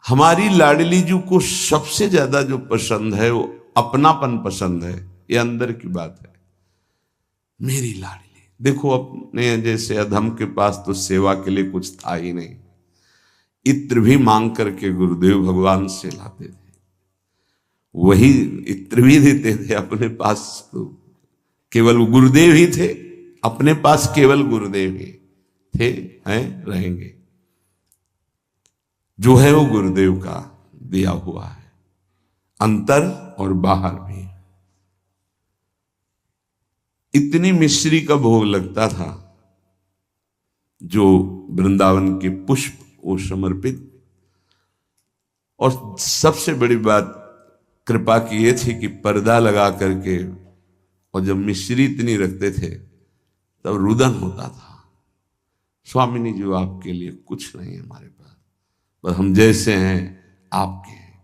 हमारी लाडली जी को सबसे ज्यादा जो पसंद है वो अपनापन पसंद है। ये अंदर की बात है। मेरी लाडली देखो, अपने जैसे अधम के पास तो सेवा के लिए कुछ था ही नहीं। इत्र भी मांग करके गुरुदेव भगवान से लाते थे, वही इत्र भी देते थे। अपने पास तो केवल गुरुदेव ही थे, अपने पास केवल गुरुदेव ही थे, हैं, रहेंगे। जो है वो गुरुदेव का दिया हुआ है, अंतर और बाहर भी। इतनी मिश्री का भोग लगता था, जो वृंदावन के पुष्प वो समर्पित। और सबसे बड़ी बात कृपा की ये थी कि पर्दा लगा करके, और जब मिश्री इतनी रखते थे तब रुदन होता था, स्वामिनी जी आपके लिए कुछ नहीं है हमारे पास, बस हम जैसे हैं आपके हैं।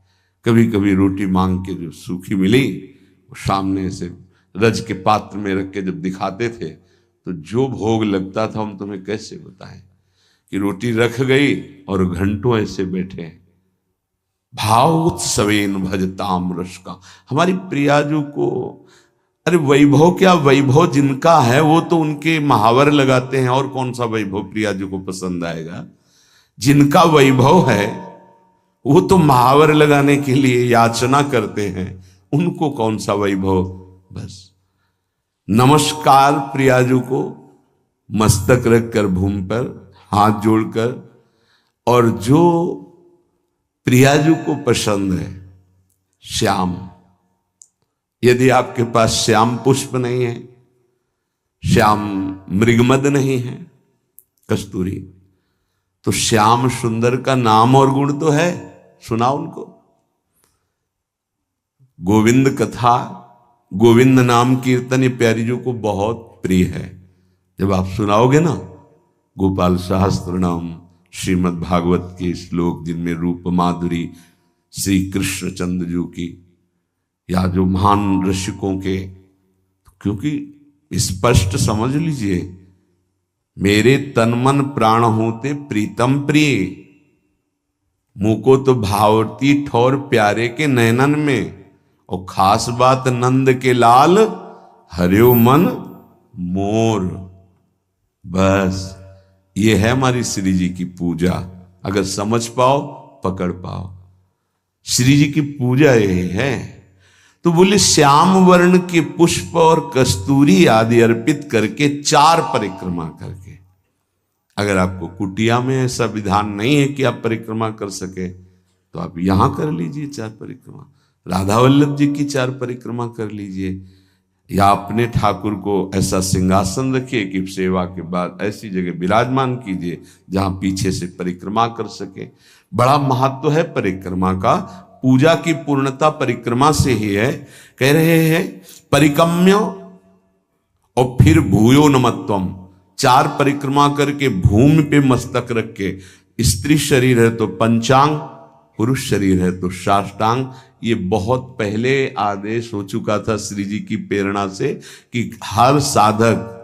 कभी कभी रोटी मांग के जो सूखी मिली वो सामने से रज के पात्र में रख के जब दिखाते थे तो जो भोग लगता था हम तुम्हें कैसे बताएं कि रोटी रख गई और घंटों ऐसे बैठे हैं। भावोत्सवेन भजताम रस का। हमारी प्रियाजू को, अरे वैभव क्या, वैभव जिनका है वो तो उनके महावर लगाते हैं, और कौन सा वैभव प्रियाजू को पसंद आएगा। जिनका वैभव है वो तो महावर लगाने के लिए याचना करते हैं, उनको कौन सा वैभव। बस नमस्कार प्रियाजू को, मस्तक रखकर भूमि पर हाथ जोड़कर। और जो प्रियाजू को पसंद है श्याम, यदि आपके पास श्याम पुष्प नहीं है, श्याम मृगमद नहीं है, कस्तूरी, तो श्याम सुंदर का नाम और गुण तो है, सुनाओ उनको। गोविंद कथा, गोविंद नाम कीर्तन ये प्यारी जी को बहुत प्रिय है। जब आप सुनाओगे ना गोपाल सहस्त्र नाम, श्रीमद् भागवत के श्लोक जिनमें रूप माधुरी श्री कृष्ण चंद्र जी की, या जो महान ऋषिकों के, क्योंकि स्पष्ट समझ लीजिए, मेरे तन मन प्राण होते प्रीतम प्रिय, मुझको तो भावती ठौर प्यारे के नैनन में, और खास बात नंद के लाल हरियो मन मोर। बस ये है हमारी श्री जी की पूजा। अगर समझ पाओ, पकड़ पाओ, श्री जी की पूजा यही है। तो बोले श्याम वर्ण के पुष्प और कस्तूरी आदि अर्पित करके 4 परिक्रमा करके। अगर आपको कुटिया में ऐसा विधान नहीं है कि आप परिक्रमा कर सके तो आप यहां कर लीजिए 4 परिक्रमा, राधा वल्लभ जी की 4 परिक्रमा कर लीजिए, या अपने ठाकुर को ऐसा सिंहासन रखिए कि सेवा के बाद ऐसी जगह विराजमान कीजिए जहां पीछे से परिक्रमा कर सके। बड़ा महत्व है परिक्रमा का। पूजा की पूर्णता परिक्रमा से ही है। कह रहे हैं परिकम्य और फिर भूयो नमत्वम, 4 परिक्रमा करके भूमि पे मस्तक रख के, स्त्री शरीर है तो पंचांग, पुरुष शरीर है तो साष्टांग। ये बहुत पहले आदेश हो चुका था श्री जी की प्रेरणा से कि हर साधक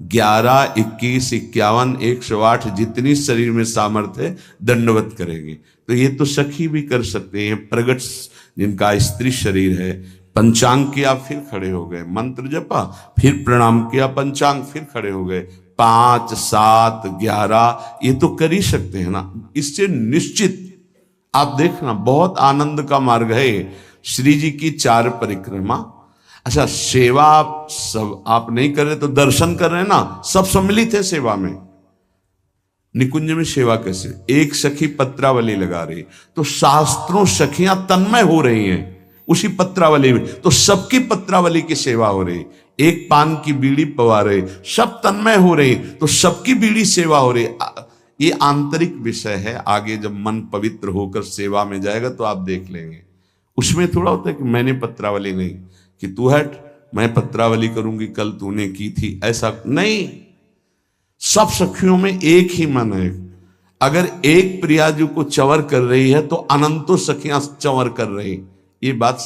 11, 21, 51, 108 जितनी शरीर में सामर्थ्य है दंडवत करेंगे। तो ये तो सखी भी कर सकते हैं। प्रगट जिनका स्त्री शरीर है, पंचांग किया फिर खड़े हो गए, मंत्र जपा फिर प्रणाम किया, पंचांग फिर खड़े हो गए, 5, 7, 11 ये तो कर ही सकते हैं ना। इससे निश्चित आप देखना बहुत आनंद का मार्ग है श्री जी की 4 परिक्रमा। अच्छा, सेवा सब आप नहीं कर रहे तो दर्शन कर रहे हैं ना, सब सम्मिलित है सेवा में। निकुंज में सेवा कैसे, एक सखी पत्रावली लगा रही तो शास्त्रों सखियां तन्मय हो रही हैं उसी पत्रावली में, तो सबकी पत्रावली की सेवा हो रही। एक पान की बीड़ी पवा रहे, सब तन्मय हो रही, तो सबकी बीड़ी सेवा हो रही। ये आंतरिक विषय है। आगे जब मन पवित्र होकर सेवा में जाएगा तो आप देख लेंगे। उसमें थोड़ा होता है कि मैंने पत्रावली नहीं, कि तू हट मैं पत्रावली करूंगी, कल तूने की थी, ऐसा नहीं। सब सखियों में एक ही मन है। अगर एक प्रियाजू को चंवर कर रही है तो अनंतों सखियां चंवर कर रही। ये बात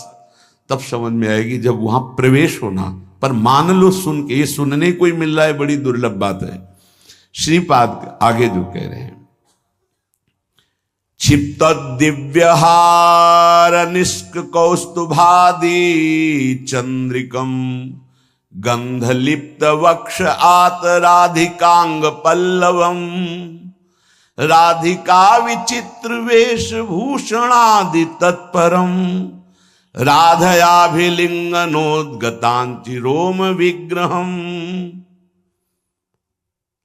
तब समझ में आएगी जब वहां प्रवेश होना। पर मान लो सुन के, ये सुनने को ही मिल रहा है, बड़ी दुर्लभ बात है। श्रीपाद आगे जो कह रहे हैं, क्षिप्त दिव्यहार निष्क कौस्तुभादि चंद्रिकम गंधलिप्त वक्ष आत राधिकांग पल्लवम राधिका विचित्र वेशभूषणादि तत्परम राधयाभिलिंगनोद्गतांचि रोम विग्रहम।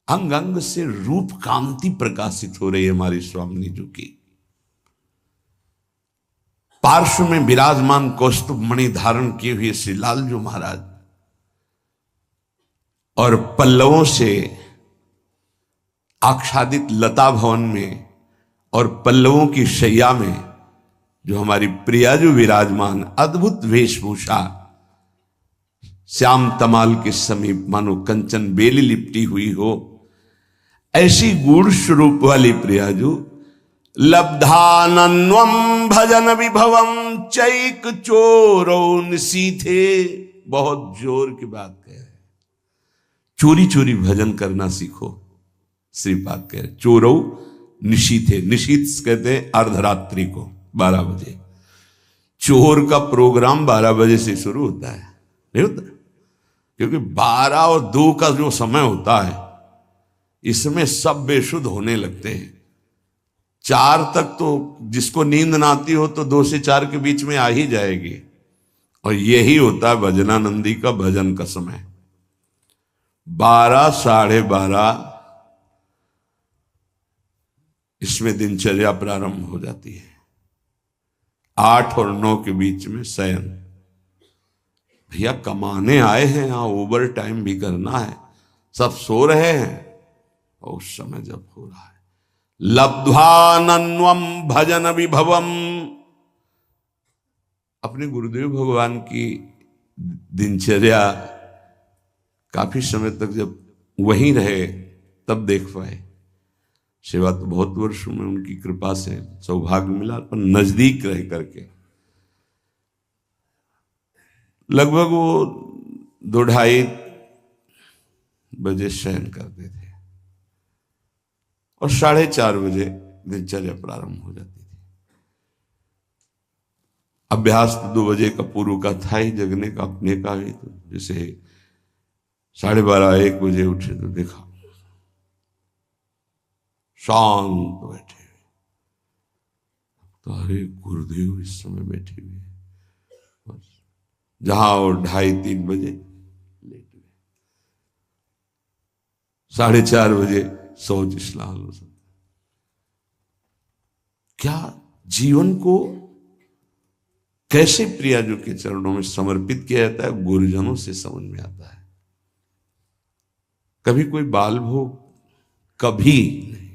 अंग अंग से रूप कांति प्रकाशित हो रही है हमारी स्वामिनी जी की। पार्श्व में विराजमान कौस्तुभ मणि धारण किए हुए श्री लालजू महाराज और पल्लवों से आच्छादित लता भवन में और पल्लवों की शैया में जो हमारी प्रिया जो विराजमान, अद्भुत वेशभूषा, श्याम तमाल के समीप मानो कंचन बेली लिपटी हुई हो, ऐसी गूढ़ स्वरूप वाली प्रियाजू लब्धानन्वम भजन विभवम चैक चोरो निसीथे। बहुत जोर की बात कह रहे, चोरी चोरी भजन करना सीखो। श्रीपाद कह रहे चोरो निशीथे, निशीथ कहते हैं अर्धरात्रि को 12 बजे। चोर का प्रोग्राम 12 बजे से शुरू होता है, नहीं होता? क्योंकि 12 और 2 का जो समय होता है इसमें सब बेशुद्ध होने लगते हैं। 4 तक तो जिसको नींद ना आती हो तो 2 से 4 के बीच में आ ही जाएगी। और यही होता है भजनानंदी का भजन का समय। 12 साढ़े 12 इसमें दिनचर्या प्रारंभ हो जाती है। 8 और 9 के बीच में शयन। भैया कमाने आए हैं, यहां ओवर टाइम भी करना है, सब सो रहे हैं और उस समय जब हो रहा है लब्ध्वानन्वम भजन विभवम। अपने गुरुदेव भगवान की दिनचर्या काफी समय तक जब वहीं रहे तब देख पाए। सेवा तो बहुत वर्षों में उनकी कृपा से सौभाग्य मिला, पर नजदीक रह करके लगभग वो 2-2:30 बजे शयन करते थे और 4:30 बजे दिनचर्या प्रारंभ हो जाती थी। अभ्यास तो 2 बजे का पूर्व का था ही, जगने का अपने का भी। तो जैसे 12:30-1 बजे उठे तो देखा शांत बैठे हुए, तो अरे गुरुदेव इस समय बैठे हुए, बस जहां और 2:30-3 बजे लेट गए। 4:30 बजे सोच स्नान हो सकता। क्या जीवन को कैसे प्रियाजू के चरणों में समर्पित किया जाता है, गुरुजनों से समझ में आता है। कभी कोई बाल भोग, कभी नहीं,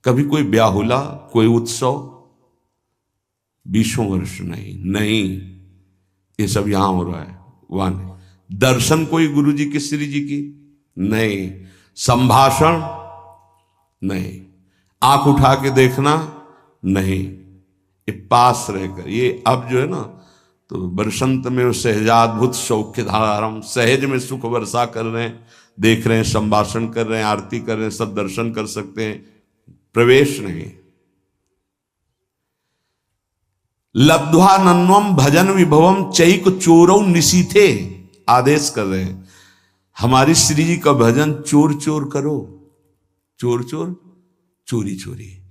कभी कोई ब्याहुला, कोई उत्सव, 20 वर्ष नहीं, ये सब यहां हो रहा है, वहां नहीं। दर्शन कोई गुरु जी की, श्री जी की नहीं, संभाषण नहीं, आंख उठा के देखना नहीं, ये पास रहकर। ये अब जो है ना, तो बरसंत में वो सहजाद्भुत सौख्य धारम, सहज में सुख वर्षा कर रहे हैं, देख रहे हैं, संभाषण कर रहे हैं, आरती कर रहे हैं, सब दर्शन कर सकते हैं, प्रवेश नहीं। लब्ध्वानन्वम भजन विभवम चैक चोरौ निशीथे, आदेश कर रहे हैं हमारी श्री जी का भजन चोर चोर करो, चोर चोर, चोरी चोरी,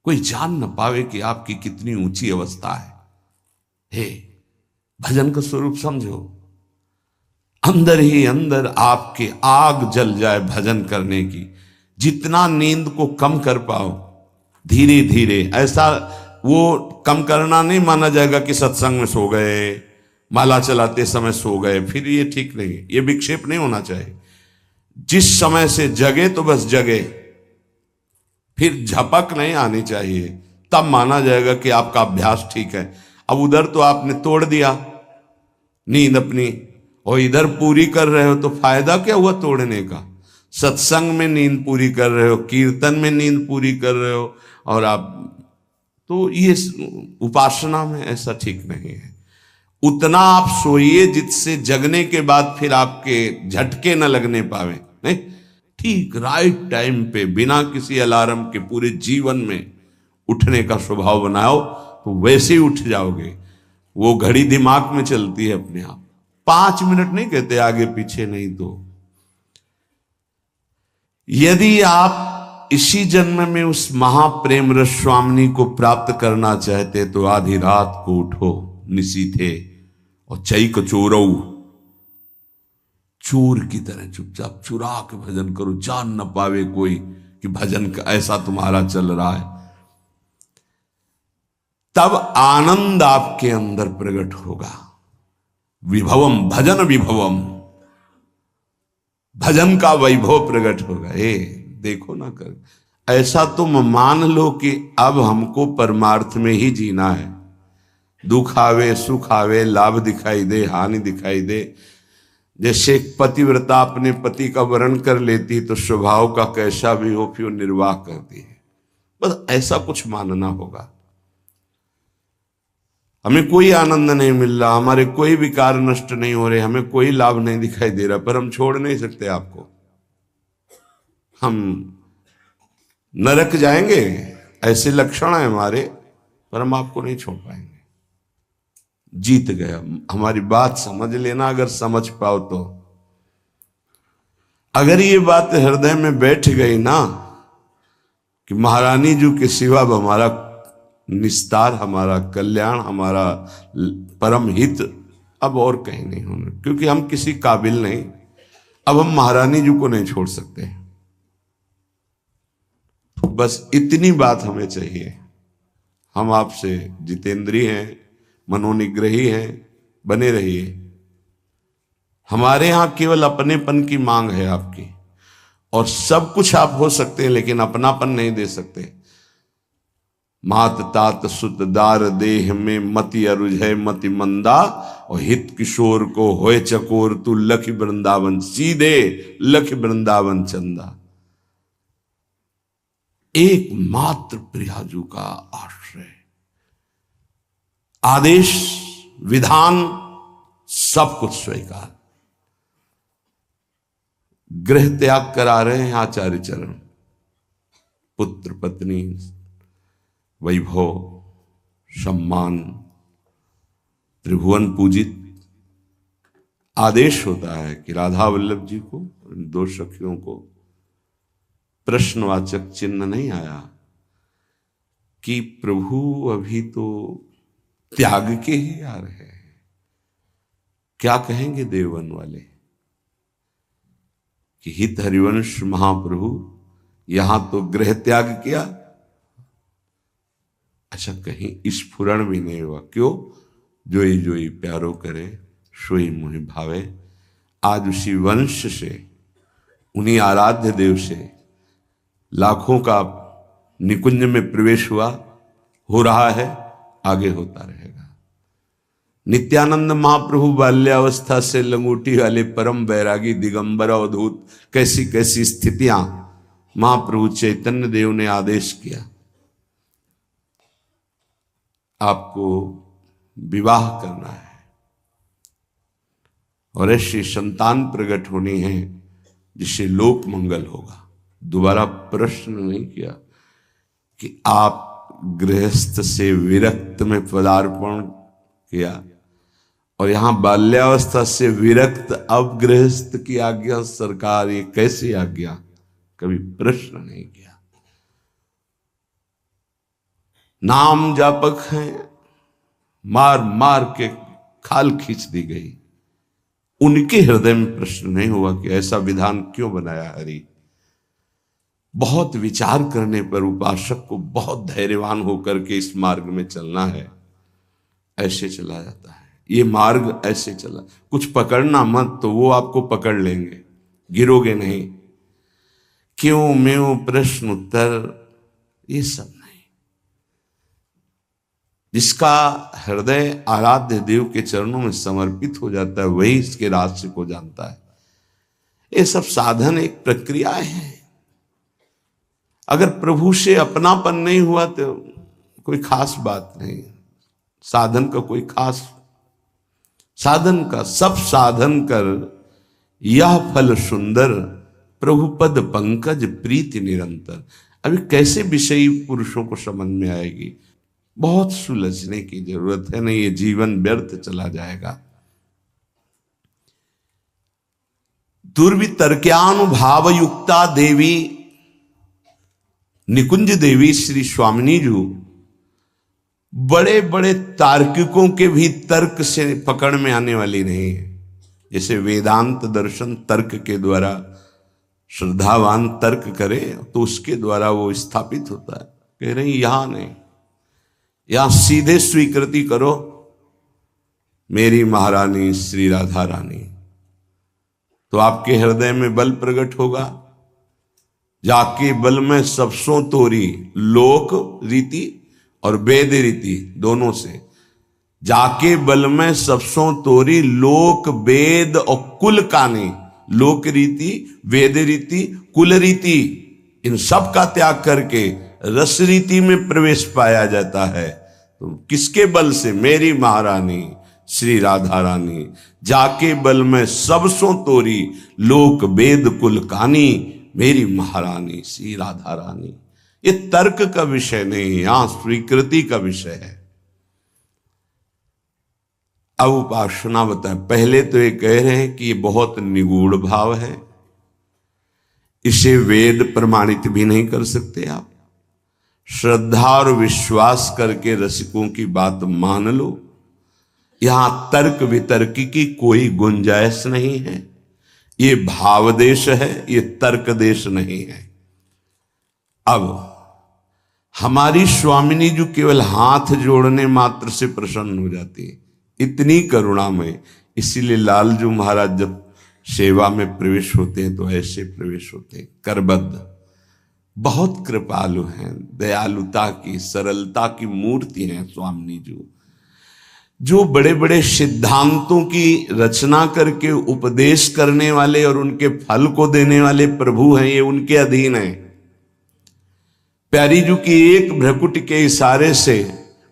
कोई जान न पावे कि आपकी कितनी ऊंची अवस्था है। हे भजन का स्वरूप समझो, अंदर ही अंदर आपके आग जल जाए भजन करने की। जितना नींद को कम कर पाओ धीरे धीरे, ऐसा वो कम करना नहीं माना जाएगा कि सत्संग में सो गए, माला चलाते समय सो गए, फिर ये ठीक नहीं, ये विक्षेप नहीं होना चाहिए। जिस समय से जगे तो बस जगे, फिर झपक नहीं आनी चाहिए, तब माना जाएगा कि आपका अभ्यास ठीक है। अब उधर तो आपने तोड़ दिया नींद अपनी और इधर पूरी कर रहे हो, तो फायदा क्या हुआ तोड़ने का? सत्संग में नींद पूरी कर रहे हो, कीर्तन में नींद पूरी कर रहे हो, और आप तो ये उपासना में ऐसा ठीक नहीं है। उतना आप सोइए जिससे जगने के बाद फिर आपके झटके न लगने पावे। नहीं, ठीक राइट टाइम पे बिना किसी अलार्म के पूरे जीवन में उठने का स्वभाव बनाओ तो वैसे ही उठ जाओगे। वो घड़ी दिमाग में चलती है अपने आप, 5 मिनट नहीं कहते, आगे पीछे नहीं। तो यदि आप इसी जन्म में उस महाप्रेम रस स्वामिनी को प्राप्त करना चाहते तो आधी रात को उठो निशीथे और चैक चोरऊ, चोर की तरह चुपचाप चुरा के भजन करो, जान न पावे कोई कि भजन का ऐसा तुम्हारा चल रहा है। तब आनंद आपके अंदर प्रकट होगा। विभवम भजन विभवम, भजन का वैभव प्रकट होगा। देखो ना कर, ऐसा तुम मान लो कि अब हमको परमार्थ में ही जीना है। दुख आवे सुख आवे, लाभ दिखाई दे हानि दिखाई दे, जैसे एक पतिव्रता अपने पति का वर्ण कर लेती तो स्वभाव का कैसा भी हो फिर निर्वाह करती है। बस ऐसा कुछ मानना होगा। हमें कोई आनंद नहीं मिल रहा, हमारे कोई विकार नष्ट नहीं हो रहे, हमें कोई लाभ नहीं दिखाई दे रहा, पर हम छोड़ नहीं सकते आपको। हम नरक जाएंगे ऐसे लक्षण है हमारे, पर हम आपको नहीं छोड़ पाएंगे। जीत गया। हमारी बात समझ लेना, अगर समझ पाओ तो। अगर ये बात हृदय में बैठ गई ना कि महारानी जी के सिवा हमारा निस्तार, हमारा कल्याण, हमारा परम हित अब और कहीं नहीं होना, क्योंकि हम किसी काबिल नहीं, अब हम महारानी जी को नहीं छोड़ सकते। बस इतनी बात हमें चाहिए। हम आपसे जितेंद्रिय हैं, मनोनिग्रही हैं, बने रहिए। हमारे यहां केवल अपनेपन की मांग है आपकी, और सब कुछ आप हो सकते हैं लेकिन अपनापन नहीं दे सकते। मात तात सुत दार देह में मति अरुझ है मति मंदा, और हित किशोर को होए चकोर तू लख वृंदावन, सीधे लख वृंदावन चंदा। एकमात्र प्रियाजू का आश्रय, आदेश विधान सब कुछ स्वीकार। गृह त्याग करा रहे हैं आचार्य चरण, पुत्र पत्नी वैभव सम्मान त्रिभुवन पूजित। आदेश होता है कि राधा वल्लभ जी को, दो सखियों को प्रश्नवाचक चिन्ह नहीं आया कि प्रभु अभी तो त्याग के ही आ रहे हैं, क्या कहेंगे देवन वाले कि हित हरिवंश महाप्रभु यहां तो गृह त्याग किया। अच्छा, कहीं स्फुरण भी नहीं हुआ। क्यों? जोई जोई प्यारो करे सोई मोहि भावे। आज उसी वंश से, उन्हीं आराध्य देव से लाखों का निकुंज में प्रवेश हुआ, हो रहा है, आगे होता रहेगा। नित्यानंद महाप्रभु बाल्यावस्था से लंगोटी वाले परम बैरागी दिगंबर अवधूत, कैसी कैसी स्थितियां महाप्रभु चैतन्य देव ने आदेश किया, आपको विवाह करना है और ऐसी संतान प्रकट होनी है जिससे लोक मंगल होगा। दोबारा प्रश्न नहीं किया कि आप गृहस्थ से विरक्त में पदार्पण किया और यहां बाल्यावस्था से विरक्त अब गृहस्थ की आज्ञा, सरकार ये कैसी आज्ञा, कभी प्रश्न नहीं किया। नाम जापक हैं, मार मार के खाल खींच दी गई, उनके हृदय में प्रश्न नहीं हुआ कि ऐसा विधान क्यों बनाया हरि। बहुत विचार करने पर उपासक को बहुत धैर्यवान होकर के इस मार्ग में चलना है। ऐसे चला जाता है ये मार्ग, ऐसे चला। कुछ पकड़ना मत तो वो आपको पकड़ लेंगे, गिरोगे नहीं। क्यों म्यों प्रश्न उत्तर ये सब नहीं। जिसका हृदय आराध्य देव के चरणों में समर्पित हो जाता है वही इसके रहस्य को जानता है। ये सब साधन एक प्रक्रिया है। अगर प्रभु से अपनापन नहीं हुआ तो कोई खास बात नहीं। साधन का कोई खास, साधन का सब साधन कर यह फल सुंदर, प्रभु पद पंकज प्रीति निरंतर। अभी कैसे विषयी पुरुषों को समझ में आएगी? बहुत सुलझने की जरूरत है, नहीं ये जीवन व्यर्थ चला जाएगा। दुर्वितर्क्यानुभाव युक्ता देवी निकुंज देवी श्री स्वामिनी जी बड़े बड़े तार्किकों के भी तर्क से पकड़ में आने वाली नहीं है। जैसे वेदांत दर्शन तर्क के द्वारा श्रद्धावान तर्क करे तो उसके द्वारा वो स्थापित होता है। कह रहे यहां नहीं, यहां सीधे स्वीकृति करो मेरी महारानी श्री राधा रानी, तो आपके हृदय में बल प्रकट होगा। जाके बल में सबसों तोरी लोक रीति और वेद रीति दोनों से, जाके बल में सबसों तोरी लोक वेद और कुल कानी, लोक रीति वेद रीति कुल रीति, इन सब का त्याग करके रस रीति में प्रवेश पाया जाता है। तो किसके बल से? मेरी महारानी श्री राधा रानी। जाके बल में सबसों तोरी लोक वेद कुल कानी, मेरी महारानी श्री राधा रानी। ये तर्क का विषय नहीं, यहां स्वीकृति का विषय है। अब उपासना बताए। पहले तो ये कह रहे हैं कि ये बहुत निगूढ़ भाव है, इसे वेद प्रमाणित भी नहीं कर सकते आप। श्रद्धा और विश्वास करके रसिकों की बात मान लो। यहां तर्क वितर्क की कोई गुंजाइश नहीं है। ये भाव देश है, ये तर्क देश नहीं है। अब हमारी स्वामिनी जो केवल हाथ जोड़ने मात्र से प्रसन्न हो जाती है, इतनी करुणा में। इसीलिए लालजू महाराज जब सेवा में प्रवेश होते हैं तो ऐसे प्रवेश होते हैं, करबद्ध। बहुत कृपालु हैं, दयालुता की सरलता की मूर्ति हैं स्वामिनी जी। जो बड़े बड़े सिद्धांतों की रचना करके उपदेश करने वाले और उनके फल को देने वाले प्रभु हैं, ये उनके अधीन हैं। प्यारी जी की एक भ्रकुट के इशारे से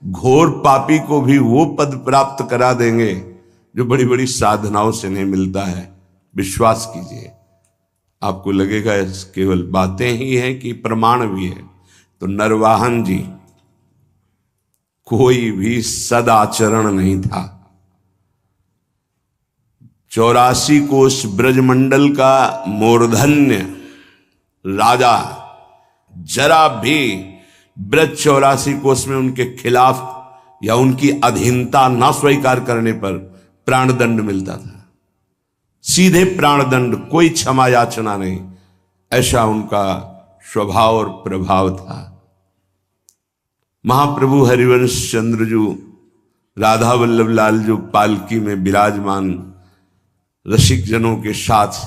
घोर पापी को भी वो पद प्राप्त करा देंगे जो बड़ी बड़ी साधनाओं से नहीं मिलता है। विश्वास कीजिए, आपको लगेगा केवल बातें ही हैं कि प्रमाण भी है। तो नरवाहन जी कोई भी सदाचरण नहीं था। 84 कोष ब्रजमंडल का मूर्धन्य राजा जरा भी ब्रज 84 कोष में उनके खिलाफ या उनकी अधीनता न स्वीकार करने पर प्राणदंड मिलता था। सीधे प्राणदंड, कोई क्षमा याचना नहीं। ऐसा उनका स्वभाव और प्रभाव था। महाप्रभु हरिवंश चंद्र जो राधा वल्लभ लाल जो पालकी में विराजमान रसिक जनों के साथ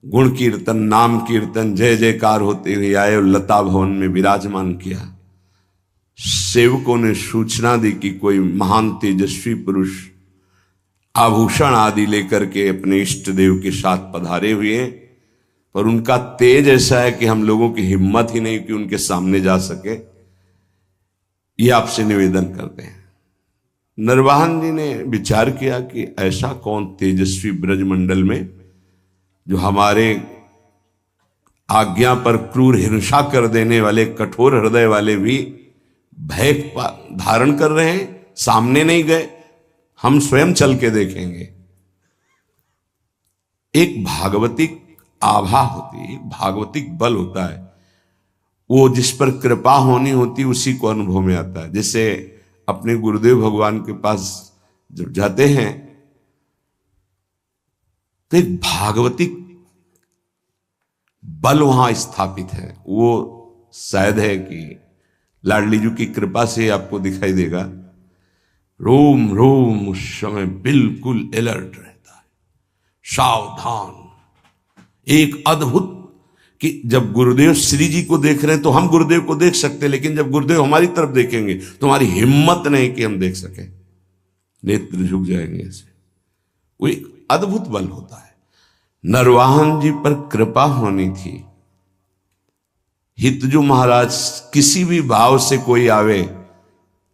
गुण कीर्तन नाम कीर्तन जय जयकार होते हुए आए और लता भवन में विराजमान किया। सेवकों ने सूचना दी कि कोई महान तेजस्वी पुरुष आभूषण आदि लेकर के अपने इष्ट देव के साथ पधारे हुए हैं, पर उनका तेज ऐसा है कि हम लोगों की हिम्मत ही नहीं कि उनके सामने जा सके। ये आपसे निवेदन करते हैं। नरवाहन जी ने विचार किया कि ऐसा कौन तेजस्वी ब्रजमंडल में जो हमारे आज्ञा पर क्रूर हिंसा कर देने वाले कठोर हृदय वाले भी भय धारण कर रहे हैं, सामने नहीं गए, हम स्वयं चल के देखेंगे। एक भागवतिक आभा होती है, भागवतिक बल होता है। वो जिस पर कृपा होनी होती उसी को अनुभव में आता है। जैसे अपने गुरुदेव भगवान के पास जब जाते हैं तो एक भागवतिक बल वहां स्थापित है। वो शायद है कि लाडली जी की कृपा से आपको दिखाई देगा। रोम रोम उस समय बिल्कुल अलर्ट रहता है, सावधान। एक अद्भुत कि जब गुरुदेव श्री जी को देख रहे हैं तो हम गुरुदेव को देख सकते हैं, लेकिन जब गुरुदेव हमारी तरफ देखेंगे तो हमारी हिम्मत नहीं कि हम देख सके, नेत्र झुक जाएंगे ऐसे। वो एक अद्भुत बल होता है। नरवाहन जी पर कृपा होनी थी। हितजू महाराज किसी भी भाव से कोई आवे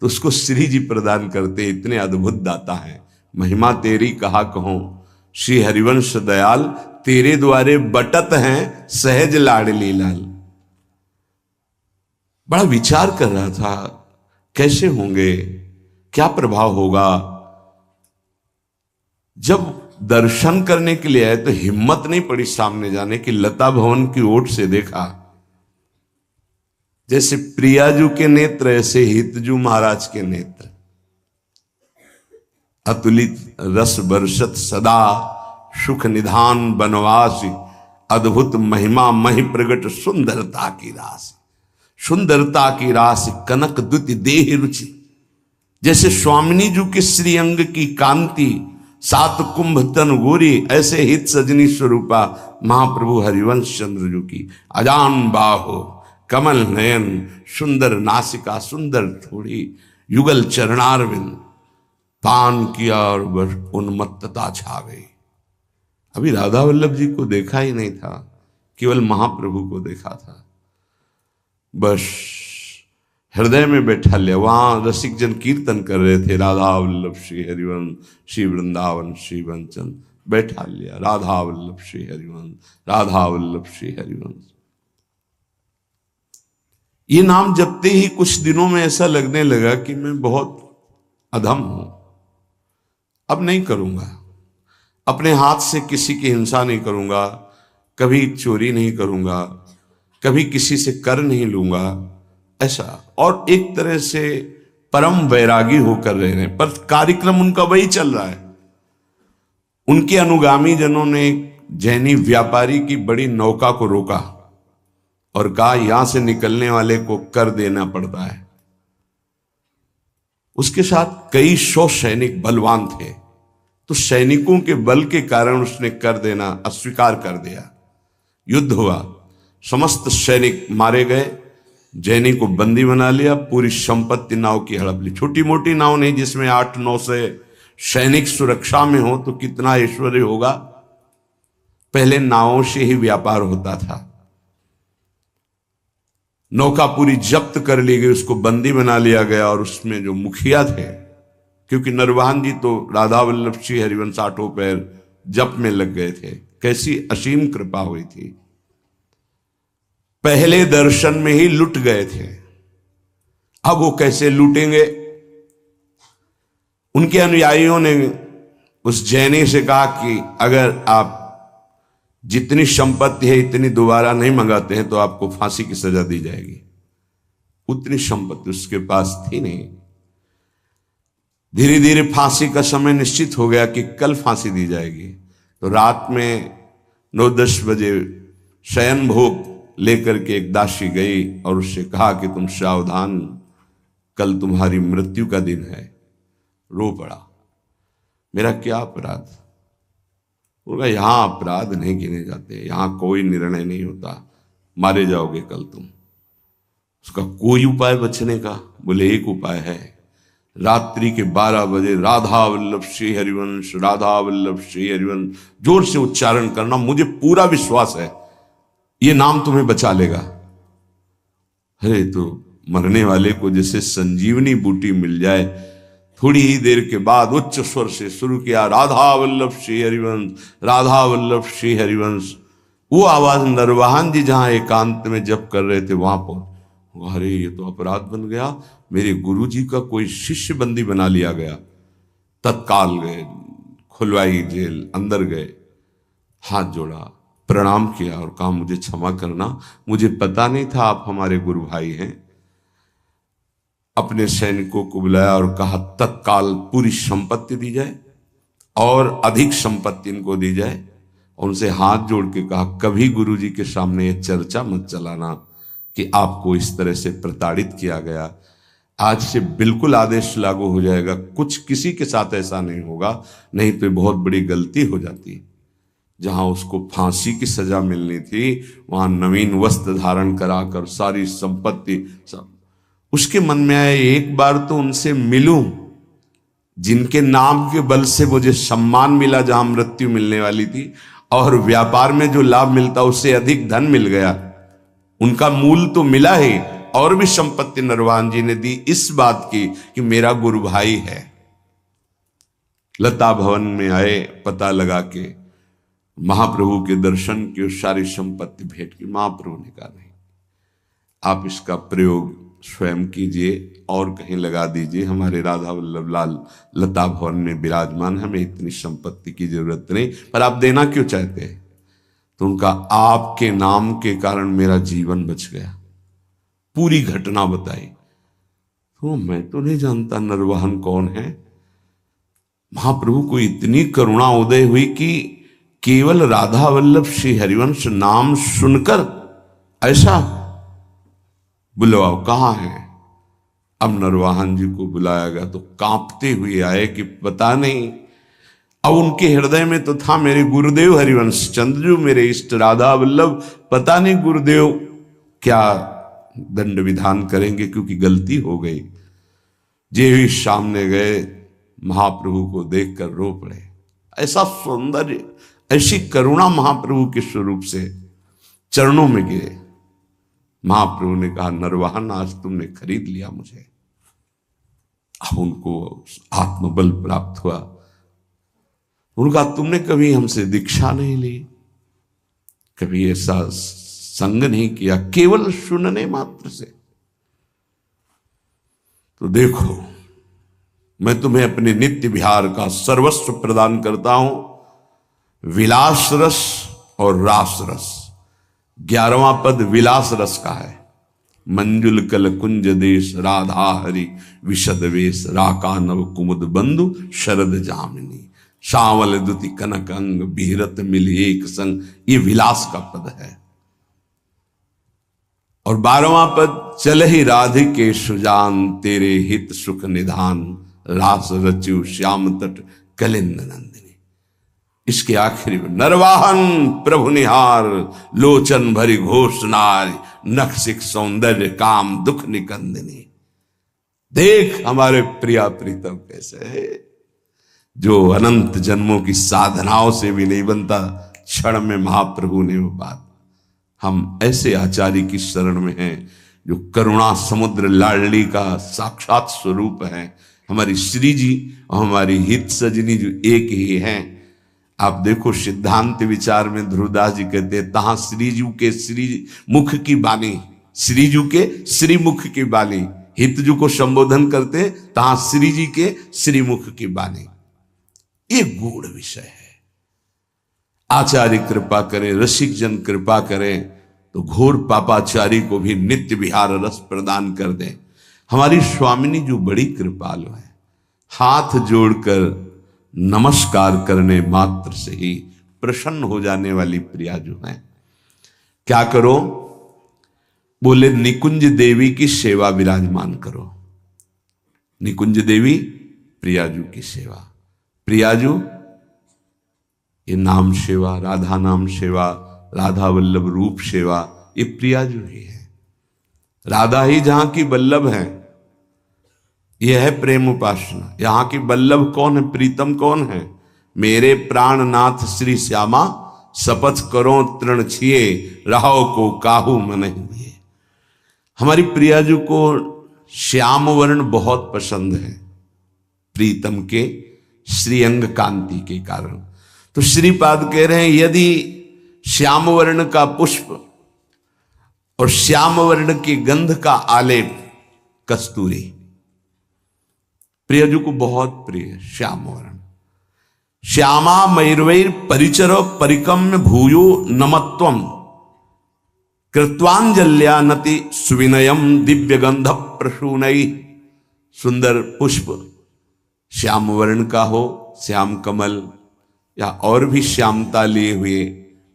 तो उसको श्री जी प्रदान करते, इतने अद्भुत दाता हैं। महिमा तेरी कहा कहूं, श्री हरिवंश दयाल तेरे द्वारे बटत हैं सहज लाडली लाल। बड़ा विचार कर रहा था कैसे होंगे, क्या प्रभाव होगा। जब दर्शन करने के लिए आए तो हिम्मत नहीं पड़ी सामने जाने की। लता भवन की ओट से देखा, जैसे प्रियाजू के नेत्र ऐसे हितजू महाराज के नेत्र, अतुलित रस बरसत सदा, सुख निधान बनवासी, अद्भुत महिमा महि प्रगट सुंदरता की राशि। सुंदरता की राशि कनक द्युति देह रुचि, जैसे स्वामिनी जी के श्रीअंग की कांति, सात कुंभ तन गोरी, ऐसे हित सजनी स्वरूपा महाप्रभु हरिवंश चंद्र जी की अजान बाहो, कमल नयन, सुंदर नासिका, सुंदर थोड़ी, युगल चरणारविंद, पान किया और बस उन्मत्तता छा गई। अभी राधा वल्लभ जी को देखा ही नहीं था, केवल महाप्रभु को देखा था। बस हृदय में बैठा लिया। वहां रसिक जन कीर्तन कर रहे थे, राधा वल्लभ श्री हरिवंश, श्री वृंदावन श्री वंचन। बैठा लिया, राधा वल्लभ श्री हरिवंश, राधा वल्लभ श्री हरिवंश। ये नाम जपते ही कुछ दिनों में ऐसा लगने लगा कि मैं बहुत अधम हूं, अब नहीं करूंगा, अपने हाथ से किसी की हिंसा नहीं करूंगा, कभी चोरी नहीं करूंगा, कभी किसी से कर नहीं लूंगा, ऐसा। और एक तरह से परम वैरागी होकर रह रहे हैं, पर कार्यक्रम उनका वही चल रहा है। उनके अनुगामी जनों ने जैनी व्यापारी की बड़ी नौका को रोका और कहा यहां से निकलने वाले को कर देना पड़ता है। उसके साथ कई 100 सैनिक बलवान थे, तो सैनिकों के बल के कारण उसने कर देना अस्वीकार कर दिया। युद्ध हुआ, समस्त सैनिक मारे गए, जैनी को बंदी बना लिया, पूरी संपत्ति नाव की हड़प ली। छोटी मोटी नाव नहीं जिसमें 8-9 से सैनिक सुरक्षा में हो, तो कितना ऐश्वर्य होगा। पहले नावों से ही व्यापार होता था। नौका पूरी जब्त कर ली गई, उसको बंदी बना लिया गया। और उसमें जो मुखिया थे, क्योंकि नरवाहन जी तो राधा वल्लभ श्री हरिवंश आठों पैर जप में लग गए थे, कैसी असीम कृपा हुई थी। पहले दर्शन में ही लुट गए थे, अब वो कैसे लूटेंगे। उनके अनुयायियों ने उस जैनी से कहा कि अगर आप जितनी संपत्ति है इतनी दोबारा नहीं मंगाते हैं तो आपको फांसी की सजा दी जाएगी। उतनी संपत्ति उसके पास थी नहीं। धीरे धीरे फांसी का समय निश्चित हो गया कि कल फांसी दी जाएगी। तो रात में 9-10 बजे शयन भोग लेकर के एक दासी गई और उससे कहा कि तुम सावधान, कल तुम्हारी मृत्यु का दिन है। रो पड़ा, मेरा क्या अपराध। बोला यहां अपराध नहीं गिने जाते, यहां कोई निर्णय नहीं होता, मारे जाओगे कल तुम। उसका कोई उपाय बचने का? बोले एक उपाय है, रात्रि के 12 बजे राधा वल्लभ श्री हरिवंश, राधा वल्लभ श्री हरिवंश जोर से उच्चारण करना। मुझे पूरा विश्वास है ये नाम तुम्हें बचा लेगा। अरे तो मरने वाले को जैसे संजीवनी बूटी मिल जाए। थोड़ी ही देर के बाद उच्च स्वर से शुरू किया, राधा वल्लभ श्री हरिवंश, राधा वल्लभ श्री हरिवंश। वो आवाज नरवाहन जी जहां एकांत में जप कर रहे थे वहां पहुंच। अरे ये तो अपराध बन गया, मेरे गुरु जी का कोई शिष्य बंदी बना लिया गया। तत्काल गए, खुलवाई जेल, अंदर गए, हाथ जोड़ा, प्रणाम किया और कहा मुझे क्षमा करना, मुझे पता नहीं था आप हमारे गुरु भाई हैं। अपने सैनिकों को बुलाया और कहा तत्काल पूरी संपत्ति दी जाए और अधिक संपत्ति इनको दी जाए। उनसे हाथ जोड़ के कहा कभी गुरु जी के सामने ये चर्चा मत चलाना कि आपको इस तरह से प्रताड़ित किया गया। आज से बिल्कुल आदेश लागू हो जाएगा, कुछ किसी के साथ ऐसा नहीं होगा, नहीं तो बहुत बड़ी गलती हो जाती। जहां उसको फांसी की सजा मिलनी थी वहां नवीन वस्त्र धारण कराकर सारी संपत्ति सब। उसके मन में आया एक बार तो उनसे मिलूं जिनके नाम के बल से मुझे सम्मान मिला, जहां मृत्यु मिलने वाली थी, और व्यापार में जो लाभ मिलता उससे अधिक धन मिल गया। उनका मूल तो मिला ही, और भी संपत्ति नरवाहन जी ने दी इस बात की कि मेरा गुरु भाई है। लता भवन में आए, पता लगा के महाप्रभु के दर्शन की और सारी संपत्ति भेंट की। महाप्रभु ने कहा नहीं, आप इसका प्रयोग स्वयं कीजिए और कहीं लगा दीजिए। हमारे राधा वल्लभ लाल लता भवन में विराजमान, हमें इतनी संपत्ति की जरूरत नहीं, पर आप देना क्यों चाहते हैं? तो उनका आपके नाम के कारण मेरा जीवन बच गया, पूरी घटना बताई। तो मैं तो नहीं जानता नरवाहन कौन है। महाप्रभु को इतनी करुणा उदय हुई कि केवल राधा वल्लभ श्री हरिवंश नाम सुनकर ऐसा बुलवाओ, कहाँ है? अब नरवाहन जी को बुलाया गया तो कांपते हुए आए कि पता नहीं। अब उनके हृदय में तो था मेरे गुरुदेव हरिवंश चंद्रजू मेरे इष्ट राधा वल्लभ, पता नहीं गुरुदेव क्या दंड विधान करेंगे, क्योंकि गलती हो गई। जे भी सामने गए महाप्रभु को देखकर रो पड़े। ऐसा सौंदर्य, ऐसी करुणा महाप्रभु के स्वरूप से चरणों में गिरे। महाप्रभु ने कहा, नरवाहन आज तुमने खरीद लिया मुझे। अब उनको आत्मबल प्राप्त हुआ। उनका तुमने कभी हमसे दीक्षा नहीं ली, कभी ऐसा संग नहीं किया, केवल सुनने मात्र से। तो देखो, मैं तुम्हें अपने नित्य विहार का सर्वस्व प्रदान करता हूं, विलास रस और रास रस। 11वां पद विलास रस का है। मंजुल कल कुंज देश राधा हरि विशद वेश, राका नव कुमुद बंधु शरद जामिनी, सावल दुति कनक अंग बिहरत मिल एक संग। ये विलास का पद है। और 12वां पद, चल ही राधिके सुजान तेरे हित सुख निधान, रास रचु श्याम तट कलिंद नंदिनी। इसके आखिरी में, नरवाहन प्रभु निहार लोचन भरी घोषणार, नक्सिक सौंदर्य काम दुख निकंदिनी। देख हमारे प्रिया प्रीतम कैसे है, जो अनंत जन्मों की साधनाओं से भी नहीं बनता, क्षण में महाप्रभु ने वो बात। हम ऐसे आचार्य की शरण में हैं जो करुणा समुद्र लाडली का साक्षात स्वरूप है। हमारी श्री जी और हमारी हित सजनी जो एक ही हैं। आप देखो सिद्धांत विचार में ध्रुवदास जी कहते हैं, तहां श्रीजू के श्री मुख की बानी, श्रीजू के श्री मुख की बानी। हितजू को संबोधन करते तहां श्री जी के श्री मुख की बानी। ये गूढ़ विषय है। आचार्य कृपा करें, रसिक जन कृपा करें तो घोर पापाचारी को भी नित्य विहार रस प्रदान कर दें। हमारी स्वामिनी जो बड़ी कृपालु है, हाथ जोड़कर नमस्कार करने मात्र से ही प्रसन्न हो जाने वाली प्रिया जो है। क्या करो? बोले निकुंज देवी की सेवा विराजमान करो। निकुंज देवी प्रियाजू की सेवा। प्रियाजू ये नाम सेवा, राधा नाम सेवा, राधा वल्लभ रूप सेवा, ये प्रियाजू ही है। राधा ही जहां की वल्लभ है, यह है प्रेम उपासना। यहां की वल्लभ कौन है, प्रीतम कौन है? मेरे प्राणनाथ श्री श्यामा, शपथ करो तृण छिए, रहो को काहू मन हुए। हमारी प्रियाजू को श्याम वर्ण बहुत पसंद है, प्रीतम के श्रीअंग कांति के कारण। तो श्रीपाद कह रहे हैं, यदि श्याम वर्ण का पुष्प और श्याम वर्ण की गंध का आलेप कस्तूरी प्रियजू को बहुत प्रिय है। श्याम वर्ण, श्यामा मयूरवैर परिचरो परिकम्य भूयो नमत्वम, कृत्वांजल्या नति सुविनयम दिव्य गंध प्रसूनई। सुंदर पुष्प श्याम वर्ण का हो, श्याम कमल या और भी श्यामता लिए हुए,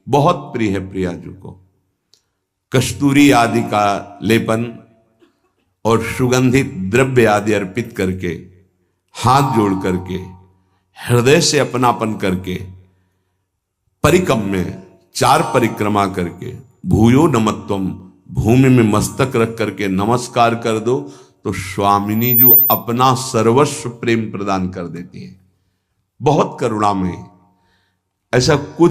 बहुत प्रिय है प्रियाजू को। कस्तूरी आदि का लेपन और सुगंधित द्रव्य आदि अर्पित करके, हाथ जोड़ करके, हृदय से अपनापन करके, परिकम में 4 परिक्रमा करके, भूयो नमत्वम, भूमि में मस्तक रख करके नमस्कार कर दो तो स्वामिनी जो अपना सर्वस्व प्रेम प्रदान कर देती है। बहुत करुणामयी। ऐसा कुछ